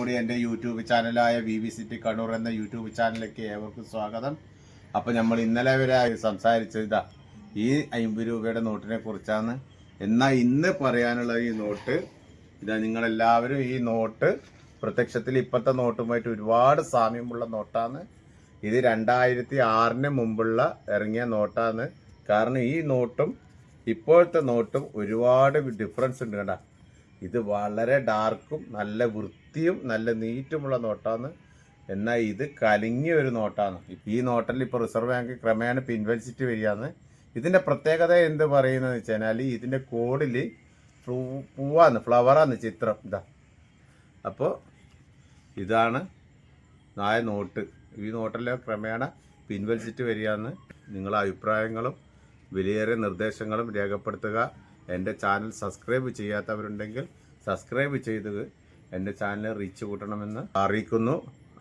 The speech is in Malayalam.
കൂടി എൻ്റെ യൂട്യൂബ് ചാനലായ VVCT കണ്ണൂർ എന്ന യൂട്യൂബ് ചാനലിലേക്ക് ഏവർക്കും സ്വാഗതം. അപ്പോൾ നമ്മൾ ഇന്നലെ വരെ സംസാരിച്ചത് ഈ 50 രൂപയുടെ നോട്ടിനെ കുറിച്ചാണ്. എന്നാൽ ഇന്ന് പറയാനുള്ള ഈ നോട്ട് നിങ്ങളെല്ലാവരും ഈ നോട്ട് പ്രത്യക്ഷത്തിൽ ഇപ്പോഴത്തെ നോട്ടുമായിട്ട് ഒരുപാട് സാമ്യമുള്ള നോട്ടാണ്. ഇത് 2006 മുമ്പുള്ള ഇറങ്ങിയ നോട്ടാണ്. കാരണം ഈ നോട്ടും ഇപ്പോഴത്തെ നോട്ടും ഒരുപാട് ഡിഫറൻസ് ഉണ്ട്. കണ്ട, ഇത് വളരെ ഡാർക്കും നല്ല വൃത്തിയും നല്ല നീറ്റുമുള്ള നോട്ടാണ്. എന്നാൽ ഇത് കലങ്ങിയ ഒരു നോട്ടാണ്. ഈ നോട്ടിൽ ഇപ്പോൾ റിസർവ് ബാങ്ക് ക്രമേണ പിൻവലിച്ചിട്ട് വരികയാണ്. ഇതിൻ്റെ പ്രത്യേകത എന്ത് പറയുന്നത് വെച്ച് കഴിഞ്ഞാൽ ഇതിൻ്റെ കോഡിൽ പൂവാണ്, ഫ്ലവറാണ് ചിത്രം. അപ്പോൾ ഇതാണ് നോട്ട്. ഈ നോട്ടിലെ ക്രമേണ പിൻവലിച്ചിട്ട് വരികയാണ്. നിങ്ങളുടെ അഭിപ്രായങ്ങളും വിലയേറിയ നിർദ്ദേശങ്ങളും രേഖപ്പെടുത്തുക. എൻ്റെ ചാനൽ സബ്സ്ക്രൈബ് ചെയ്യാത്തവരുണ്ടെങ്കിൽ സബ്സ്ക്രൈബ് ചെയ്ത് എൻ്റെ ചാനൽ റീച്ച് കൂട്ടണമെന്ന് അറിയിക്കുന്നു.